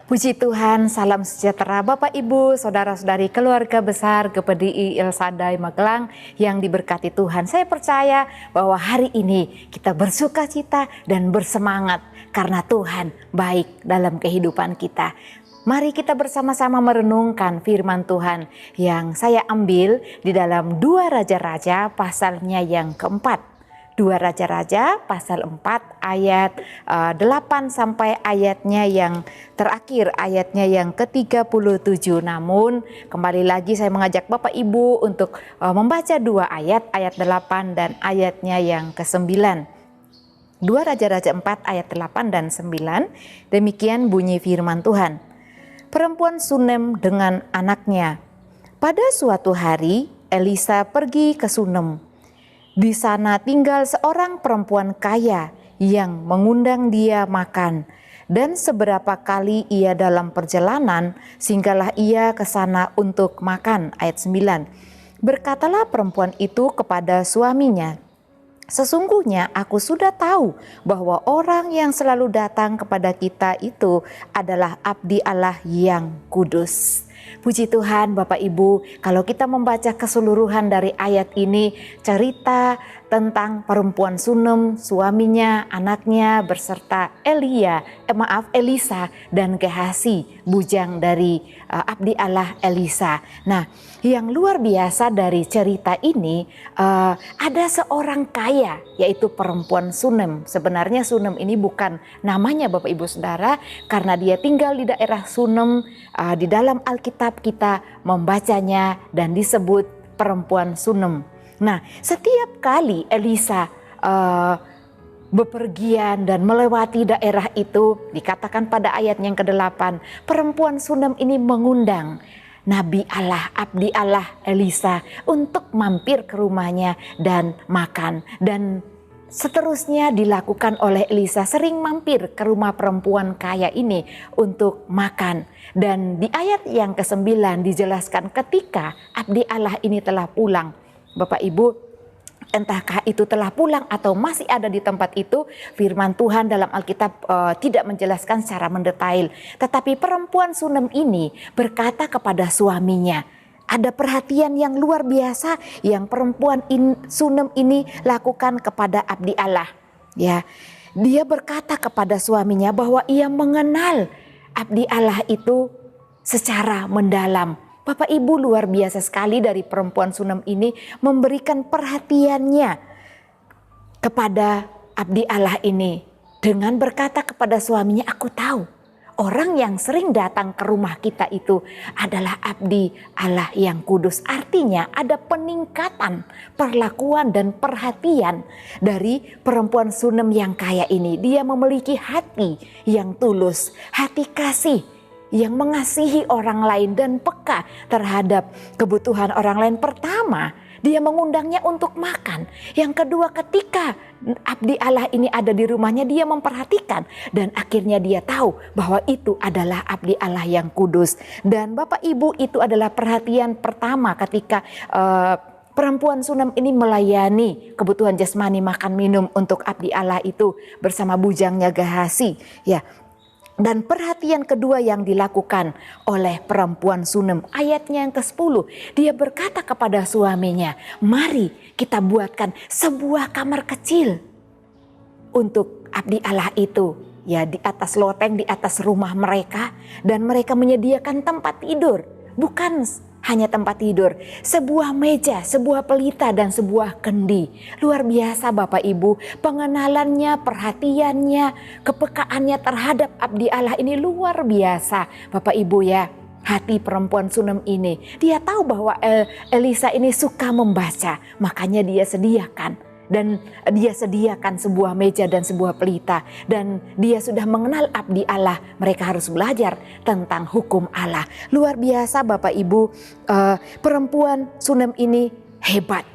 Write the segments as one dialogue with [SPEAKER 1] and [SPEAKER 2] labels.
[SPEAKER 1] Puji Tuhan, salam sejahtera Bapak Ibu, Saudara-saudari keluarga besar GPDI El Shaddai Magelang yang diberkati Tuhan. Saya percaya bahwa hari ini kita bersuka cita dan bersemangat karena Tuhan baik dalam kehidupan kita. Mari kita bersama-sama merenungkan firman Tuhan yang saya ambil di dalam 2 Raja-Raja pasalnya yang keempat. 2 Raja-Raja pasal 4 ayat 8 sampai ayatnya yang terakhir, ayatnya yang ke-37. Namun kembali lagi saya mengajak Bapak Ibu untuk membaca 2 ayat 8 dan ayatnya yang ke-9. 2 Raja-Raja 4 ayat 8 dan 9, demikian bunyi firman Tuhan. Perempuan Sunem dengan anaknya. Pada suatu hari Elisa pergi ke Sunem. Di sana tinggal seorang perempuan kaya yang mengundang dia makan. Dan seberapa kali ia dalam perjalanan, singgahlah ia ke sana untuk makan. Ayat 9. Berkatalah perempuan itu kepada suaminya, sesungguhnya aku sudah tahu bahwa orang yang selalu datang kepada kita itu adalah abdi Allah yang kudus. Puji Tuhan Bapak Ibu, kalau kita membaca keseluruhan dari ayat ini, cerita tentang perempuan Sunem, suaminya, anaknya, beserta Elisa dan Gehasi, bujang dari abdi Allah Elisa. Nah, yang luar biasa dari cerita ini, ada seorang kaya, yaitu perempuan Sunem. Sebenarnya Sunem ini bukan namanya Bapak Ibu Saudara, karena dia tinggal di daerah Sunem. Di dalam Alkitab kita membacanya dan disebut perempuan Sunem. Nah, setiap kali Elisa bepergian dan melewati daerah itu, dikatakan pada ayat yang ke-8, perempuan Sunem ini mengundang Nabi Allah, abdi Allah Elisa untuk mampir ke rumahnya dan makan. Dan seterusnya dilakukan oleh Elisa, sering mampir ke rumah perempuan kaya ini untuk makan. Dan di ayat yang ke-9 dijelaskan ketika abdi Allah ini telah pulang. Bapak Ibu, entahkah itu telah pulang atau masih ada di tempat itu, firman Tuhan dalam Alkitab tidak menjelaskan secara mendetail. Tetapi perempuan Sunem ini berkata kepada suaminya, ada perhatian yang luar biasa yang perempuan Sunem ini lakukan kepada abdi Allah. Ya, dia berkata kepada suaminya bahwa ia mengenal abdi Allah itu secara mendalam. Bapak Ibu, luar biasa sekali dari perempuan Sunem ini memberikan perhatiannya kepada abdi Allah ini dengan berkata kepada suaminya, aku tahu orang yang sering datang ke rumah kita itu adalah abdi Allah yang kudus. Artinya ada peningkatan perlakuan dan perhatian dari perempuan Sunem yang kaya ini. Dia memiliki hati yang tulus, hati kasih, yang mengasihi orang lain dan peka terhadap kebutuhan orang lain. Pertama, dia mengundangnya untuk makan. Yang kedua, ketika abdi Allah ini ada di rumahnya, dia memperhatikan. Dan akhirnya dia tahu bahwa itu adalah abdi Allah yang kudus. Dan Bapak Ibu, itu adalah perhatian pertama ketika perempuan Sunem ini melayani kebutuhan jasmani, makan minum untuk abdi Allah itu bersama bujangnya Gehasi. Ya. Dan perhatian kedua yang dilakukan oleh perempuan Sunem, ayatnya yang ke-10, dia berkata kepada suaminya, mari kita buatkan sebuah kamar kecil untuk abdi Allah itu, ya, di atas loteng, di atas rumah mereka, dan mereka menyediakan tempat tidur, bukan hanya tempat tidur, sebuah meja, sebuah pelita, dan sebuah kendi. Luar biasa Bapak Ibu, pengenalannya, perhatiannya, kepekaannya terhadap abdi Allah ini luar biasa Bapak Ibu ya. Hati perempuan Sunem ini, dia tahu bahwa Elisa ini suka membaca, makanya dia sediakan. Dan dia sediakan sebuah meja dan sebuah pelita. Dan dia sudah mengenal abdi Allah. Mereka harus belajar tentang hukum Allah. Luar biasa Bapak Ibu, perempuan Sunem ini hebat.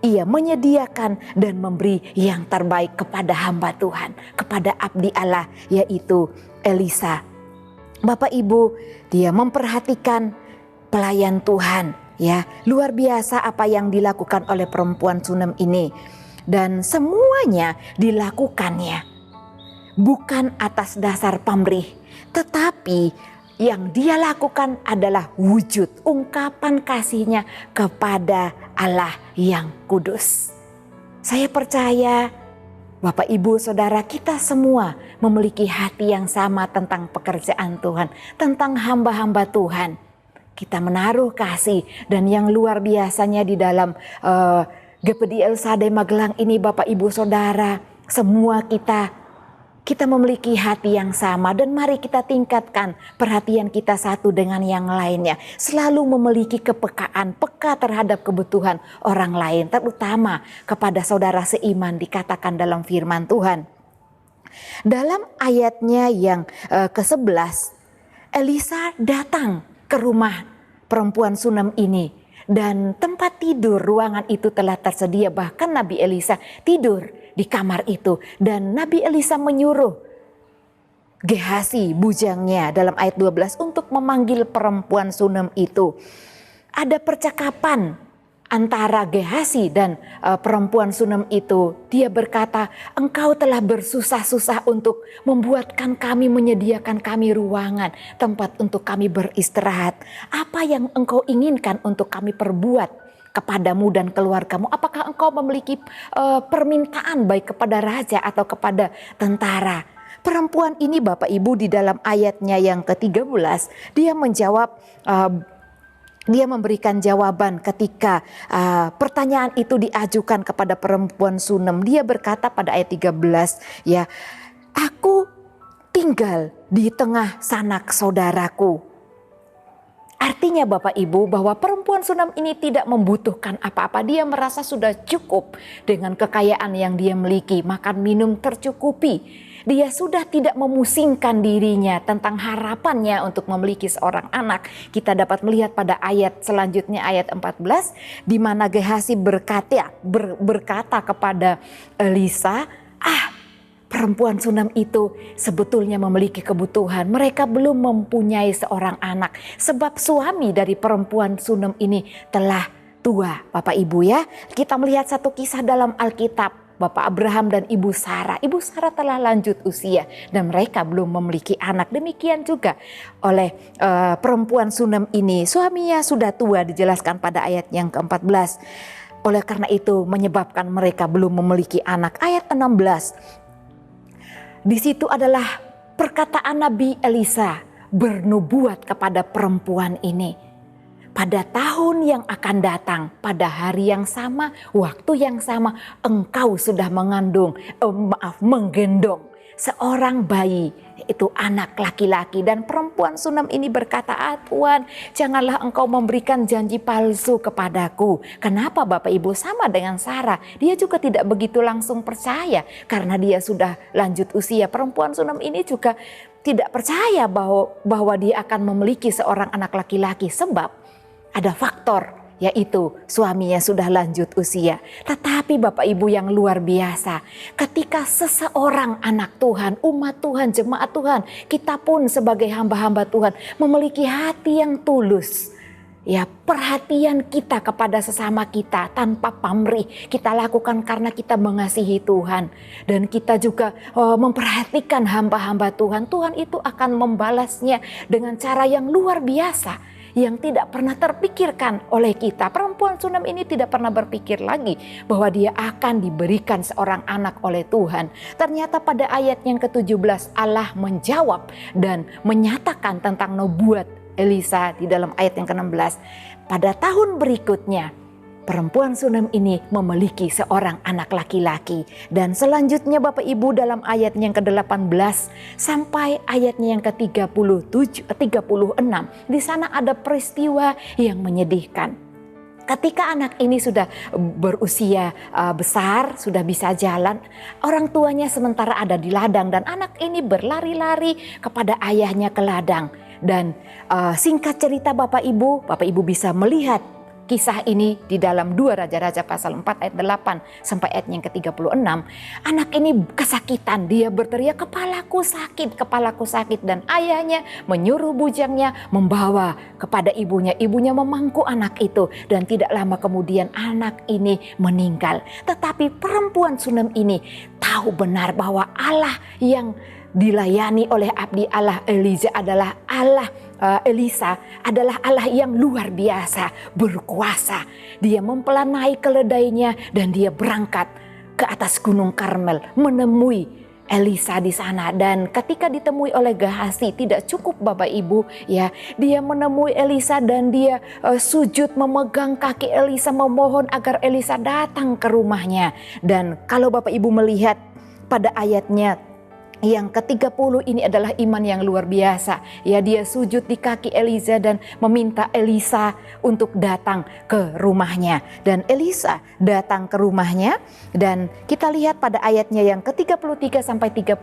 [SPEAKER 1] ia menyediakan dan memberi yang terbaik kepada hamba Tuhan, kepada abdi Allah, yaitu Elisa. Bapak Ibu, dia memperhatikan pelayan Tuhan, ya. Luar biasa apa yang dilakukan oleh perempuan Sunem ini. Dan semuanya dilakukannya bukan atas dasar pamrih, tetapi yang dia lakukan adalah wujud ungkapan kasihnya kepada Allah yang kudus. Saya percaya Bapak Ibu Saudara, kita semua memiliki hati yang sama tentang pekerjaan Tuhan, tentang hamba-hamba Tuhan. Kita menaruh kasih, dan yang luar biasanya di dalam GPD Elsade Magelang ini Bapak Ibu Saudara, semua kita memiliki hati yang sama, dan mari kita tingkatkan perhatian kita satu dengan yang lainnya. Selalu memiliki kepekaan, peka terhadap kebutuhan orang lain, terutama kepada saudara seiman dikatakan dalam firman Tuhan. Dalam ayatnya yang ke-11, Elisa datang ke rumah perempuan Sunem ini, dan tempat tidur ruangan itu telah tersedia. Bahkan Nabi Elisa tidur di kamar itu, dan Nabi Elisa menyuruh Gehasi bujangnya dalam ayat 12 untuk memanggil perempuan Sunem itu. Ada percakapan antara Gehasi dan perempuan Sunem itu. Dia berkata, engkau telah bersusah-susah untuk membuatkan kami, menyediakan kami ruangan, tempat untuk kami beristirahat. Apa yang engkau inginkan untuk kami perbuat kepadamu dan keluargamu? Apakah engkau memiliki permintaan baik kepada raja atau kepada tentara? Perempuan ini Bapak Ibu di dalam ayatnya yang ke-13 dia menjawab, dia memberikan jawaban ketika pertanyaan itu diajukan kepada perempuan Sunem. Dia berkata pada ayat 13, ya, aku tinggal di tengah sanak saudaraku. Artinya Bapak Ibu bahwa perempuan Sunem ini tidak membutuhkan apa-apa. Dia merasa sudah cukup dengan kekayaan yang dia miliki, makan minum tercukupi. Dia sudah tidak memusingkan dirinya tentang harapannya untuk memiliki seorang anak. Kita dapat melihat pada ayat selanjutnya, ayat 14, di mana Gehasi berkata kepada Elisa, perempuan Sunem itu sebetulnya memiliki kebutuhan. Mereka belum mempunyai seorang anak, sebab suami dari perempuan Sunem ini telah tua. Bapak Ibu ya, kita melihat satu kisah dalam Alkitab. Bapak Abraham dan Ibu Sarah. Ibu Sarah telah lanjut usia dan mereka belum memiliki anak. Demikian juga oleh perempuan Sunem ini. Suaminya sudah tua, dijelaskan pada ayat yang ke-14. Oleh karena itu menyebabkan mereka belum memiliki anak. Ayat 16. Di situ adalah perkataan Nabi Elisa bernubuat kepada perempuan ini. Pada tahun yang akan datang, pada hari yang sama, waktu yang sama, engkau sudah menggendong seorang bayi, itu anak laki-laki. Dan perempuan Sunem ini berkata, Tuhan, janganlah engkau memberikan janji palsu kepadaku. Kenapa Bapak Ibu? Sama dengan Sarah, dia juga tidak begitu langsung percaya karena dia sudah lanjut usia. Perempuan Sunem ini juga tidak percaya bahwa dia akan memiliki seorang anak laki-laki, sebab ada faktor, yaitu suaminya sudah lanjut usia. Tetapi Bapak Ibu yang luar biasa, ketika seseorang anak Tuhan, umat Tuhan, jemaat Tuhan, kita pun sebagai hamba-hamba Tuhan memiliki hati yang tulus, ya, perhatian kita kepada sesama kita tanpa pamrih kita lakukan karena kita mengasihi Tuhan, dan kita juga memperhatikan hamba-hamba Tuhan. Tuhan itu akan membalasnya dengan cara yang luar biasa, yang tidak pernah terpikirkan oleh kita. Perempuan Sunem ini tidak pernah berpikir lagi bahwa dia akan diberikan seorang anak oleh Tuhan. Ternyata pada ayat yang ke-17 Allah menjawab dan menyatakan tentang nubuat Elisa di dalam ayat yang ke-16. Pada tahun berikutnya perempuan Sunem ini memiliki seorang anak laki-laki. Dan selanjutnya Bapak Ibu dalam ayat yang ke-18 sampai ayatnya yang ke-36. Di sana ada peristiwa yang menyedihkan. Ketika anak ini sudah berusia besar, sudah bisa jalan, orang tuanya sementara ada di ladang, dan anak ini berlari-lari kepada ayahnya ke ladang. Dan singkat cerita Bapak Ibu bisa melihat kisah ini di dalam 2 Raja-Raja pasal 4 ayat 8 sampai ayat yang ke-36. Anak ini kesakitan, dia berteriak, kepalaku sakit, dan ayahnya menyuruh bujangnya membawa kepada ibunya. Ibunya memangku anak itu dan tidak lama kemudian anak ini meninggal. Tetapi perempuan Sunem ini tahu benar bahwa Allah yang dilayani oleh abdi Allah Elisa adalah Allah yang luar biasa, berkuasa. Dia mempelanai keledainya dan dia berangkat ke atas Gunung Karmel menemui Elisa di sana. Dan ketika ditemui oleh Gehazi, tidak cukup Bapak Ibu ya, dia menemui Elisa dan dia sujud memegang kaki Elisa, memohon agar Elisa datang ke rumahnya. Dan kalau Bapak Ibu melihat pada ayatnya yang ke-30 ini adalah iman yang luar biasa. Ya, dia sujud di kaki Elisa dan meminta Elisa untuk datang ke rumahnya. Dan Elisa datang ke rumahnya dan kita lihat pada ayatnya yang ke-33 sampai 35.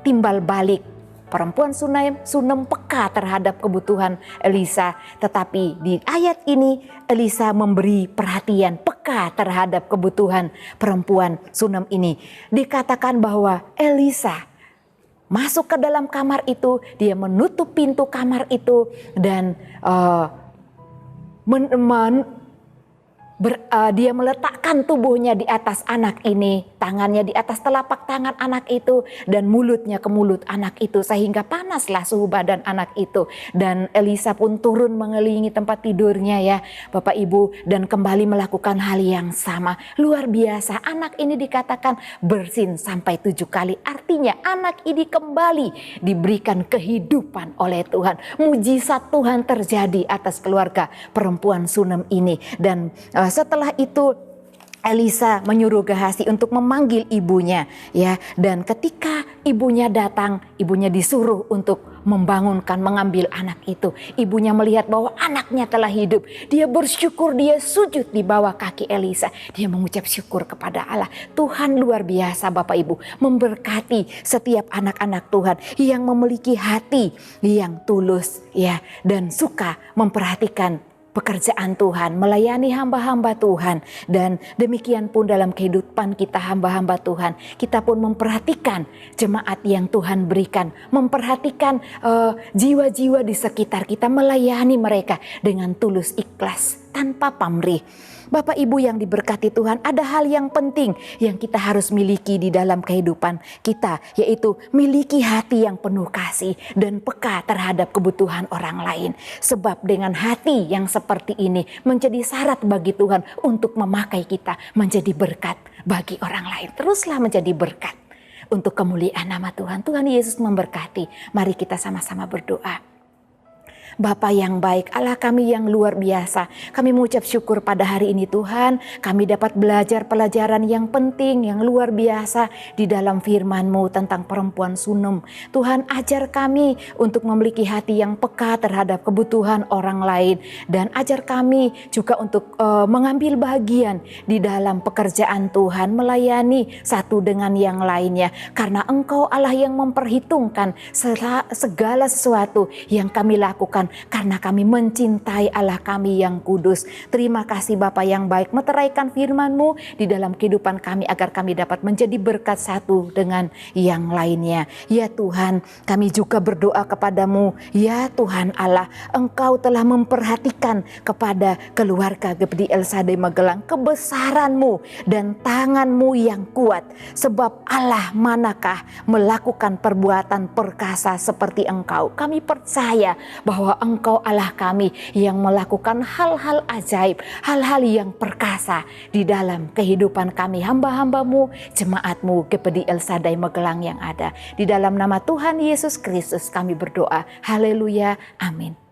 [SPEAKER 1] Timbal balik perempuan Sunem peka terhadap kebutuhan Elisa. Tetapi di ayat ini Elisa memberi perhatian, peka terhadap kebutuhan perempuan Sunem ini. Dikatakan bahwa Elisa masuk ke dalam kamar itu, dia menutup pintu kamar itu dan dia meletakkan tubuhnya di atas anak ini, tangannya di atas telapak tangan anak itu dan mulutnya ke mulut anak itu, sehingga panaslah suhu badan anak itu. Dan Elisa pun turun mengelilingi tempat tidurnya ya Bapak Ibu dan kembali melakukan hal yang sama. Luar biasa, anak ini dikatakan bersin sampai 7 kali. Artinya anak ini kembali diberikan kehidupan oleh Tuhan. Mujizat Tuhan terjadi atas keluarga perempuan Sunem ini. Dan setelah itu Elisa menyuruh Gehazi untuk memanggil ibunya ya, dan ketika ibunya datang, ibunya disuruh untuk membangunkan, mengambil anak itu. Ibunya melihat bahwa anaknya telah hidup. Dia bersyukur, dia sujud di bawah kaki Elisa. Dia mengucap syukur kepada Allah. Tuhan luar biasa Bapak Ibu, memberkati setiap anak-anak Tuhan yang memiliki hati yang tulus ya dan suka memperhatikan pekerjaan Tuhan, melayani hamba-hamba Tuhan. Dan demikian pun dalam kehidupan kita hamba-hamba Tuhan, kita pun memperhatikan jemaat yang Tuhan berikan, memperhatikan jiwa-jiwa di sekitar kita, melayani mereka dengan tulus ikhlas tanpa pamrih. Bapak Ibu yang diberkati Tuhan, ada hal yang penting yang kita harus miliki di dalam kehidupan kita, yaitu miliki hati yang penuh kasih dan peka terhadap kebutuhan orang lain. Sebab dengan hati yang seperti ini menjadi syarat bagi Tuhan untuk memakai kita menjadi berkat bagi orang lain. Teruslah menjadi berkat untuk kemuliaan nama Tuhan. Tuhan Yesus memberkati. Mari kita sama-sama berdoa. Bapa yang baik, Allah kami yang luar biasa, kami mengucap syukur pada hari ini Tuhan, kami dapat belajar pelajaran yang penting, yang luar biasa di dalam firman-Mu tentang perempuan Sunem. Tuhan ajar kami untuk memiliki hati yang peka terhadap kebutuhan orang lain, dan ajar kami juga untuk mengambil bagian di dalam pekerjaan Tuhan, melayani satu dengan yang lainnya, karena Engkau Allah yang memperhitungkan segala sesuatu yang kami lakukan, karena kami mencintai Allah kami yang kudus. Terima kasih Bapa yang baik, meteraikan firman-Mu di dalam kehidupan kami agar kami dapat menjadi berkat satu dengan yang lainnya. Ya Tuhan, kami juga berdoa kepadamu, ya Tuhan Allah, Engkau telah memperhatikan kepada keluarga GPD El Shaddai Magelang, kebesaran-Mu dan tangan-Mu yang kuat. Sebab Allah manakah melakukan perbuatan perkasa seperti Engkau. Kami percaya bahwa Engkau Allah kami yang melakukan hal-hal ajaib, hal-hal yang perkasa di dalam kehidupan kami, hamba-hamba-Mu, jemaat-Mu GPD El Shaddai Magelang yang ada. Di dalam nama Tuhan Yesus Kristus kami berdoa. Haleluya. Amin.